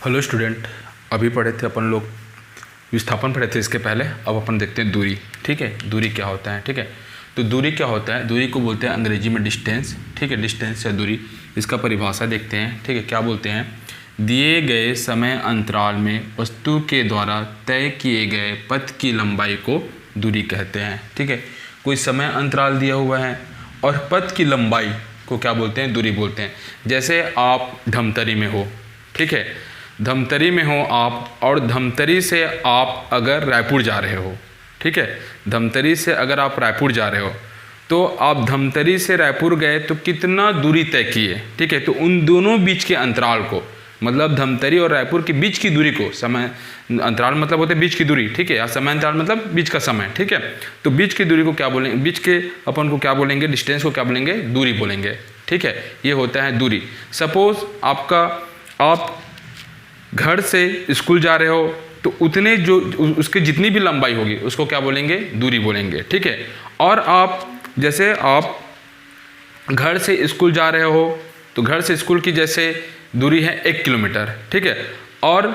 Hello student, अभी पढ़े थे अपन लोग विस्थापन पढ़े थे इसके पहले। अब अपन देखते हैं दूरी। ठीक है, दूरी क्या होता है। ठीक है, तो दूरी क्या होता है, दूरी को बोलते हैं अंग्रेजी में डिस्टेंस। ठीक है, डिस्टेंस या दूरी, इसका परिभाषा देखते हैं। ठीक है, क्या बोलते हैं, दिए गए समय अंतराल में वस्तु के द्वारा तय किए गए पथ की लंबाई को दूरी कहते हैं। ठीक है, कोई समय अंतराल दिया हुआ है और पथ की लंबाई को क्या बोलते हैं, दूरी बोलते हैं। जैसे आप धमतरी में हो, ठीक है, धमतरी में हो आप, और धमतरी से आप अगर रायपुर जा रहे हो, ठीक है, धमतरी से अगर आप रायपुर जा रहे हो तो आप धमतरी से रायपुर गए तो कितना दूरी तय किए। ठीक है, तो उन दोनों बीच के अंतराल को, मतलब धमतरी और रायपुर के बीच की दूरी को, समय अंतराल मतलब होते हैं बीच की दूरी। ठीक है, या समय अंतराल मतलब बीच का समय। ठीक है, तो बीच की दूरी को क्या बोलेंगे, बीच के अपन को क्या बोलेंगे, डिस्टेंस को क्या बोलेंगे, दूरी बोलेंगे। ठीक है, ये होता है दूरी। सपोज आप घर से स्कूल जा रहे हो तो उतने जो उसके जितनी भी लंबाई होगी उसको क्या बोलेंगे, दूरी बोलेंगे। ठीक है, और आप जैसे आप घर से स्कूल जा रहे हो तो घर से स्कूल की जैसे दूरी है 1 किलोमीटर। ठीक है, और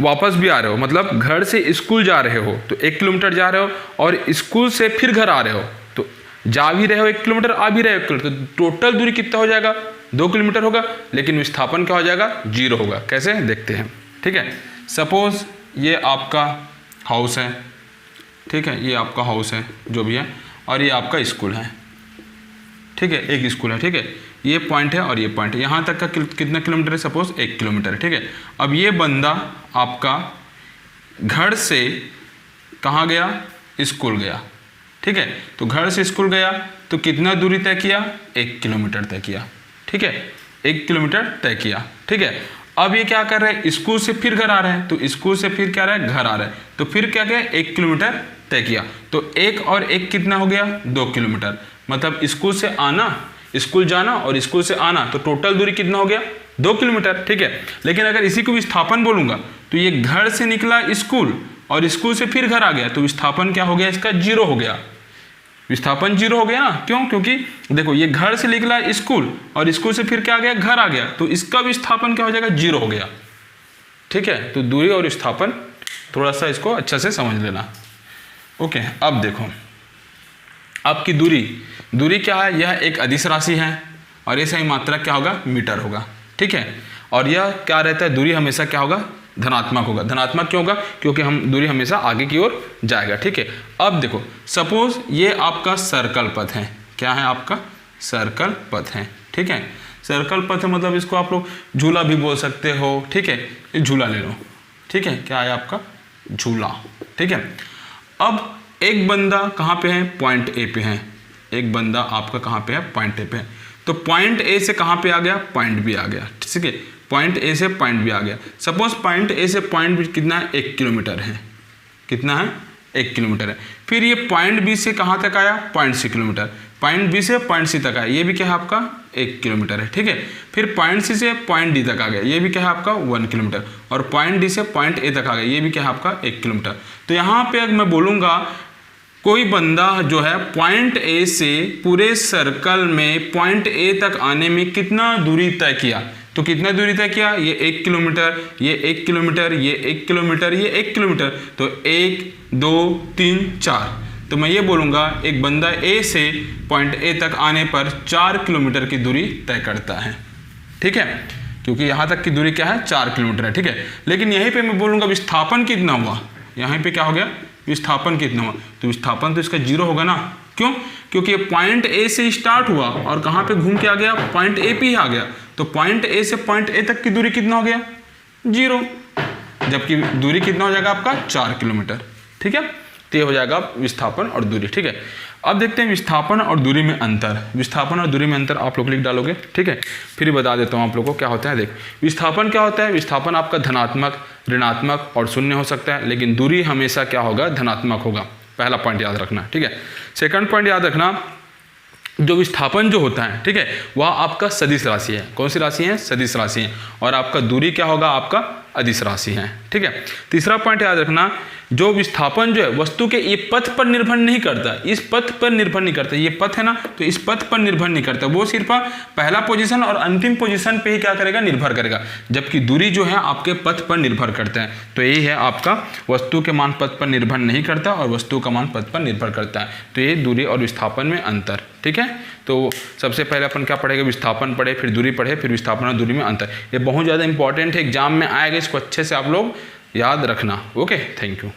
वापस भी आ रहे हो, मतलब घर से स्कूल जा रहे हो तो 1 किलोमीटर जा रहे हो, और स्कूल से फिर घर आ रहे हो तो जा भी रहे हो 1 किलोमीटर, आ भी रहे हो 1 किलोमीटर, तो टोटल दूरी कितना हो जाएगा, 2 किलोमीटर होगा। लेकिन विस्थापन क्या हो जाएगा, 0 होगा। कैसे देखते हैं। ठीक है, सपोज ये आपका हाउस है, ठीक है, ये आपका हाउस है जो भी है, और ये आपका स्कूल है। ठीक है, एक स्कूल है। ठीक है, ये पॉइंट है और ये पॉइंट है, यहाँ तक का कितना किलोमीटर है, सपोज 1 किलोमीटर है। ठीक है, अब ये बंदा आपका घर से कहाँ गया, स्कूल गया। ठीक है, तो घर से स्कूल गया तो कितना दूरी तय किया, 1 किलोमीटर तय किया। ठीक है, 1 किलोमीटर तय किया। ठीक है, अब ये क्या कर रहे हैं, स्कूल से फिर घर आ रहे हैं, तो स्कूल से फिर क्या रहा है, घर आ रहा है, तो फिर क्या गया, 1 किलोमीटर तय किया। तो 1 और 1 कितना हो गया, 2 किलोमीटर। मतलब स्कूल से आना, स्कूल जाना और स्कूल से आना, तो टोटल दूरी कितना हो गया, 2 किलोमीटर। ठीक है, लेकिन अगर इसी को विस्थापन बोलूंगा तो ये घर से निकला स्कूल और स्कूल से फिर घर आ गया, तो विस्थापन क्या हो गया, इसका 0 हो गया। विस्थापन 0 हो गया ना, क्यों, क्योंकि देखो ये घर से निकला स्कूल और स्कूल से फिर क्या आ गया, घर आ गया, तो इसका विस्थापन क्या हो जाएगा, 0 हो गया। ठीक है, तो दूरी और विस्थापन थोड़ा सा इसको अच्छा से समझ लेना। ओके, अब देखो आपकी दूरी क्या है, यह एक अदिश राशि है और ये सही मात्रा क्या होगा, मीटर होगा। ठीक है, और यह क्या रहता है, दूरी हमेशा क्या होगा, धनात्मक होगा। धनात्मक क्यों होगा, क्योंकि हम दूरी हमेशा आगे की ओर जाएगा। ठीक है, अब देखो सपोज ये आपका सर्कल पथ है, क्या है आपका, सर्कल पथ है। ठीक है, सर्कल पथ है, मतलब इसको आप लोग झूला भी बोल सकते हो। ठीक है, ये झूला ले लो। ठीक है, क्या है आपका, झूला। ठीक है, अब एक बंदा कहाँ पे है, पॉइंट ए पे है। एक बंदा आपका कहाँ पे है, पॉइंट ए पे है, तो पॉइंट ए से कहाँ पे आ गया, पॉइंट बी आ गया। ठीक है, पॉइंट ए से पॉइंट बी आ गया। सपोज पॉइंट ए से पॉइंट बी कितना है, 1 किलोमीटर है। कितना है, 1 किलोमीटर है। फिर ये पॉइंट बी से कहाँ तक आया, point C kilometre. Point B से पॉइंट सी तक आया, ये भी क्या है आपका, 1 किलोमीटर है। ठीक है, फिर पॉइंट सी से पॉइंट डी तक आ गया, ये भी क्या है आपका, 1 किलोमीटर। और पॉइंट डी से पॉइंट ए तक आ गया, ये भी क्या है आपका, 1 किलोमीटर। तो यहाँ पे अगर मैं बोलूँगा कोई बंदा जो है पॉइंट ए से पूरे सर्कल में पॉइंट ए तक आने में कितना दूरी तय किया, तो कितना दूरी तय किया, ये 1 किलोमीटर, ये 1 किलोमीटर, ये 1 किलोमीटर, ये 1 किलोमीटर, तो 1 2 3 4। तो मैं ये बोलूँगा एक बंदा ए से पॉइंट ए तक आने पर 4 किलोमीटर की दूरी तय करता है। ठीक है, क्योंकि यहाँ तक की दूरी क्या है, 4 किलोमीटर है। ठीक है, लेकिन यहीं पे मैं बोलूँगा विस्थापन कितना हुआ, यहाँ पे क्या हो गया, विस्थापन कितना हुआ, तो विस्थापन तो इसका 0 होगा ना। क्यों, क्योंकि ये पॉइंट ए से स्टार्ट हुआ और कहाँ पे घूम के आ गया, पॉइंट ए पे ही आ गया, तो पॉइंट ए से पॉइंट ए तक की दूरी कितना हो गया, 0, जबकि दूरी कितना हो जाएगा आपका, 4 किलोमीटर। ठीक है, तो ये हो जाएगा विस्थापन और दूरी। ठीक है, अब देखते हैं विस्थापन और दूरी में अंतर। विस्थापन और दूरी में अंतर आप लोग लिख डालोगे। ठीक है, फिर बता देता हूँ आप लोगों को क्या होता है। देख, विस्थापन क्या होता है, विस्थापन आपका धनात्मक, ऋणात्मक और शून्य हो सकता है, लेकिन दूरी हमेशा क्या होगा, धनात्मक होगा। पहला पॉइंट याद रखना। ठीक है, सेकंड पॉइंट याद रखना, जो विस्थापन जो होता है, ठीक है, वह आपका सदिश राशि है। कौन सी राशि है, सदिश राशि है। और आपका दूरी क्या होगा, आपका अदिश राशि हैं। ठीक है, तीसरा पॉइंट याद रखना, जो विस्थापन जो है वस्तु के ये पथ पर निर्भर नहीं करता, इस पथ पर निर्भर नहीं करता, ये पथ है ना, तो इस पथ पर निर्भर नहीं करता, वो सिर्फ पहला पोजीशन और अंतिम पोजीशन पे ही क्या करेगा, निर्भर करेगा, जबकि दूरी जो है आपके पथ पर निर्भर करता है। तो यही है आपका, वस्तु के मान पथ पर निर्भर नहीं करता और वस्तु का मान पथ पर निर्भर करता है। तो ये दूरी और विस्थापन में अंतर। ठीक है, तो सबसे पहले अपन क्या पढ़ेगा, विस्थापन पढ़े, फिर दूरी पढ़े, फिर विस्थापन और दूरी में अंतर। ये बहुत ज़्यादा इंपॉर्टेंट है, एग्जाम में आएगा, इसको अच्छे से आप लोग याद रखना। Okay, thank you.